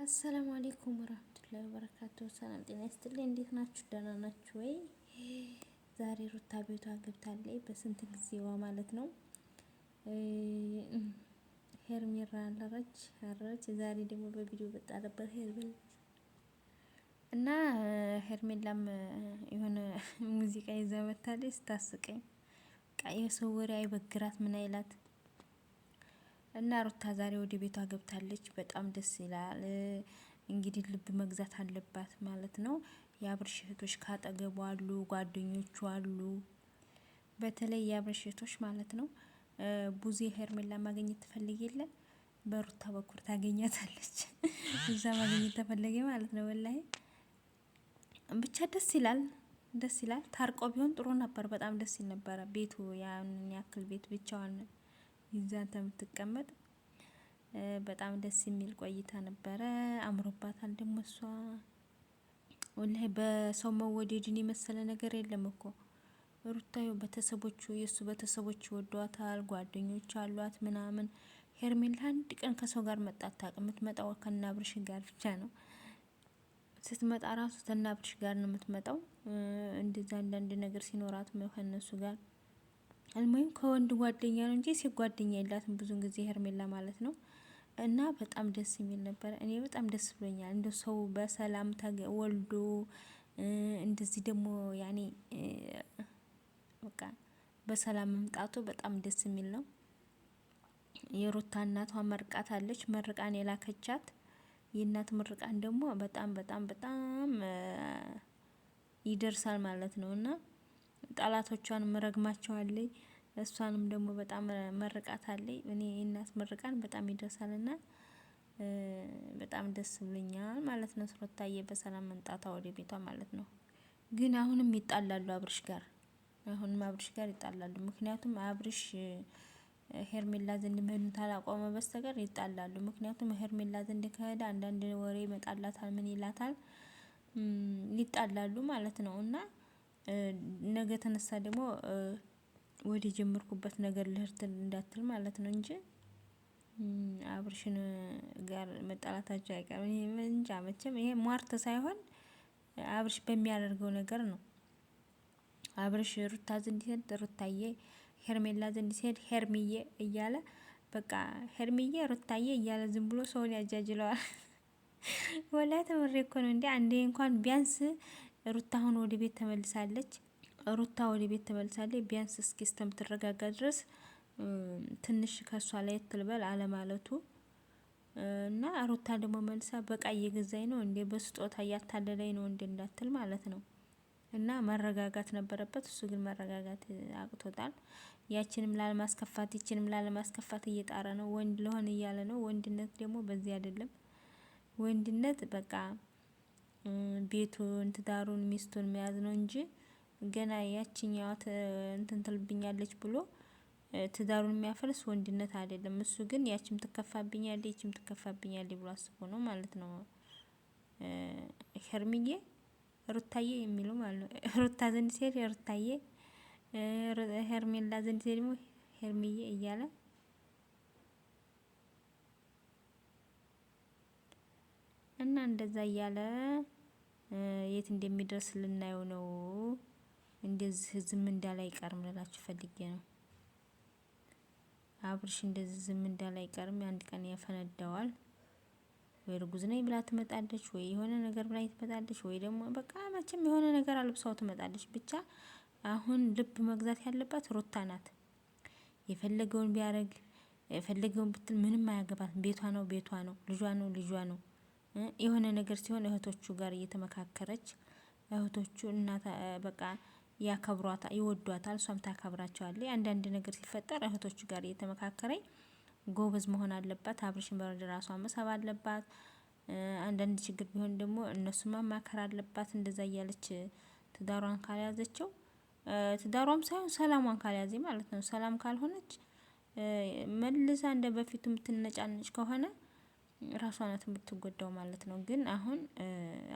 አሰላሙ አሌይኩም ወራህመቱላሂ ወበረካቱ። ሰላም ጤና ይስጥልኝ። እንዴት ናችሁ? ደህና ናችሁ ወይ? ዛሬ ሩታ ቤቷ ገብታለች በስንት ጊዜዋ ማለት ነው። ሄርሜራ አረች። ዛሬ ደግሞ በቪዲዮ በጣ ነበር ሄርሜላ እና ሄርሜላም የሆነ ሙዚቃ ይዛ መታለች። ስታስቀኝ የሰው ወሬ አይበግራት ምን አይላት እና ሩታ ዛሬ ወደ ቤቷ ገብታለች። በጣም ደስ ይላል። እንግዲህ ልብ መግዛት አለባት ማለት ነው። የአብርሽ እህቶች ካጠገቡ አሉ፣ ጓደኞቹ አሉ። በተለይ የአብርሽ እህቶች ማለት ነው። ቡዜ ሄርሜላ ማግኘት ትፈልግ የለ በሩታ በኩል ታገኛታለች። እዛ ማግኘት ተፈለገ ማለት ነው። ወላሂ ብቻ ደስ ይላል፣ ደስ ይላል። ታርቆ ቢሆን ጥሩ ነበር። በጣም ደስ ይል ነበረ። ቤቱ ያንን ያክል ቤት ብቻዋን ይዛን ተምትቀመጥ በጣም ደስ የሚል ቆይታ ነበረ። አምሮባታል ደግሞ እሷ ወላሂ በሰው መወደድን የመሰለ ነገር የለም እኮ ሩታዮ። ቤተሰቦቹ የእሱ ቤተሰቦች ይወዷታል፣ ጓደኞች አሏት ምናምን። ሄርሜላ አንድ ቀን ከሰው ጋር መጣ አታውቅም። የምትመጣው ከናብርሽ ጋር ብቻ ነው። ስትመጣ ራሱ ከናብርሽ ጋር ነው የምትመጣው። እንደዛ አንዳንድ ነገር ሲኖራት ከነሱ ጋር አልሞይም ከወንድ ጓደኛ ነው እንጂ ሴት ጓደኛ የላትም ብዙን ጊዜ ሄርሜላ ማለት ነው። እና በጣም ደስ የሚል ነበር። እኔ በጣም ደስ ብሎኛል። እንደ ሰው በሰላም ወልዶ እንደዚህ ደግሞ ያኔ በቃ በሰላም መምጣቱ በጣም ደስ የሚል ነው። የሩታ እናቷ መርቃት አለች። መርቃን የላከቻት የእናት ምርቃን ደግሞ በጣም በጣም በጣም ይደርሳል ማለት ነው። እና ጠላቶቿንም ረግማቸዋለኝ። እሷንም ደግሞ በጣም መርቃት አለኝ። እኔ የእናት ምርቃን በጣም ይደርሳልና በጣም ደስ ብሎኛል ማለት ነው። ሩታዬ በሰላም መምጣቷ ወደ ቤቷ ማለት ነው። ግን አሁንም ይጣላሉ አብርሽ ጋር፣ አሁንም አብርሽ ጋር ይጣላሉ። ምክንያቱም አብርሽ ሄርሜላ ዘንድ መሄዱን ታላቆመ በስተቀር ይጣላሉ። ምክንያቱም ሄርሜላ ዘንድ ከሄደ አንዳንድ ወሬ ይመጣላታል፣ ምን ይላታል፣ ይጣላሉ ማለት ነው። እና ነገ ተነሳ ደግሞ ወደ ጀመርኩበት ነገር ልህርት እንዳትል ማለት ነው እንጂ አብርሽን ጋር መጣላታቸው አይቀርም። ይሄ እንጃ መቼም ይሄ ሟርት ሳይሆን አብርሽ በሚያደርገው ነገር ነው። አብርሽ ሩታ ዘንድ ሲሄድ ሩታዬ፣ ሄርሜላ ዘንድ ሲሄድ ሄርሚዬ እያለ በቃ ሄርሚዬ ሩታዬ እያለ ዝም ብሎ ሰውን ያጃጅለዋል። ወላሂ ተምሬ እኮ ነው እንዴ። አንዴ እንኳን ቢያንስ ሩታ አሁን ወደ ቤት ተመልሳለች። ሩታ ወደ ቤት ተመልሳለች። ቢያንስ እስኪ እስከምትረጋጋ ድረስ ትንሽ ከሷ ላይ ትልበል አለማለቱ እና ሩታ ደግሞ መልሳ በቃ እየገዛኝ ነው እንዴ፣ በስጦታ እያታለለኝ ነው እንዴ እንዳትል ማለት ነው። እና መረጋጋት ነበረበት። እሱ ግን መረጋጋት አቅቶታል። ያችንም ላለማስከፋት ይችንም ላለማስከፋት እየጣረ ነው። ወንድ ለሆነ እያለ ነው። ወንድነት ደግሞ በዚህ አይደለም። ወንድነት በቃ ቤቱን፣ ትዳሩን፣ ሚስቱን መያዝ ነው እንጂ ገና ያችኛዋ እንትን ትልብኛለች ብሎ ትዳሩን የሚያፈርስ ወንድነት አይደለም። እሱ ግን ያችም ትከፋብኛለች፣ ይችም ትከፋብኛለች ብሎ አስቦ ነው ማለት ነው። ሄርሚዬ ሩታዬ የሚለው ማለት ነው። ሩታ ዘንድ ሲሄድ ሩታዬ፣ ሄርሜላ ዘንድ ሲሄድ ደግሞ ሄርሚዬ እያለ እና እንደዛ እያለ የት እንደሚደርስ ልናየው ነው። እንደዚህ ዝም እንዳለ አይቀርም ልላችሁ ፈልጌ ነው። አብርሽ እንደዚህ ዝም እንዳለ አይቀርም። አንድ ቀን ያፈነዳዋል። ወይ እርጉዝ ነኝ ብላ ትመጣለች፣ ወይ የሆነ ነገር ብላ ትመጣለች፣ ወይ ደግሞ በቃ መቼም የሆነ ነገር አልብሳው ትመጣለች። ብቻ አሁን ልብ መግዛት ያለባት ሩታ ናት። የፈለገውን ቢያረግ የፈለገውን ብትል ምንም አያገባትም። ቤቷ ነው፣ ቤቷ ነው፣ ልጇ ነው፣ ልጇ ነው። የሆነ ነገር ሲሆን እህቶቹ ጋር እየተመካከረች እህቶቹ እናት በቃ ያከብሯታል፣ ይወዷታል፣ እሷም ታከብራቸዋለች። አንዳንድ ነገር ሲፈጠር እህቶቹ ጋር እየተመካከረኝ ጎበዝ መሆን አለባት። አብርሽን በረድ ራሷን መሳብ አለባት። አንዳንድ ችግር ቢሆን ደግሞ እነሱን ማማከር አለባት። እንደዛ እያለች ትዳሯን ካልያዘችው ትዳሯም ሳይሆን ሰላሟን ካልያዘ ማለት ነው። ሰላም ካልሆነች መልሳ እንደ በፊቱ የምትነጫነጭ ከሆነ ራሷ ናት የምትጎዳው ማለት ነው። ግን አሁን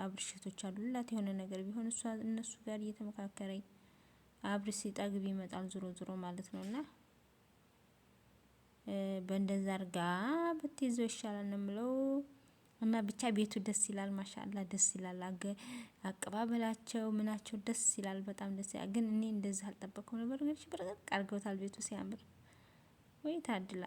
አብርሽ እህቶች አሉላት። የሆነ ነገር ቢሆን እሷ እነሱ ጋር እየተመካከረኝ አብርሽ ሲጠግብ ይመጣል ዞሮ ዞሮ ማለት ነው። እና በእንደዛ አርጋ ብትይዘው ይሻላል ነው የምለው። እና ብቻ ቤቱ ደስ ይላል። ማሻአላ ደስ ይላል። አቀባበላቸው ምናቸው ደስ ይላል። በጣም ደስ ይላል። ግን እኔ እንደዚህ አልጠበቅኩም ነበር። ግን ሽብርቅርቅ አድርገውታል። ቤቱ ሲያምር ወይ ታድላ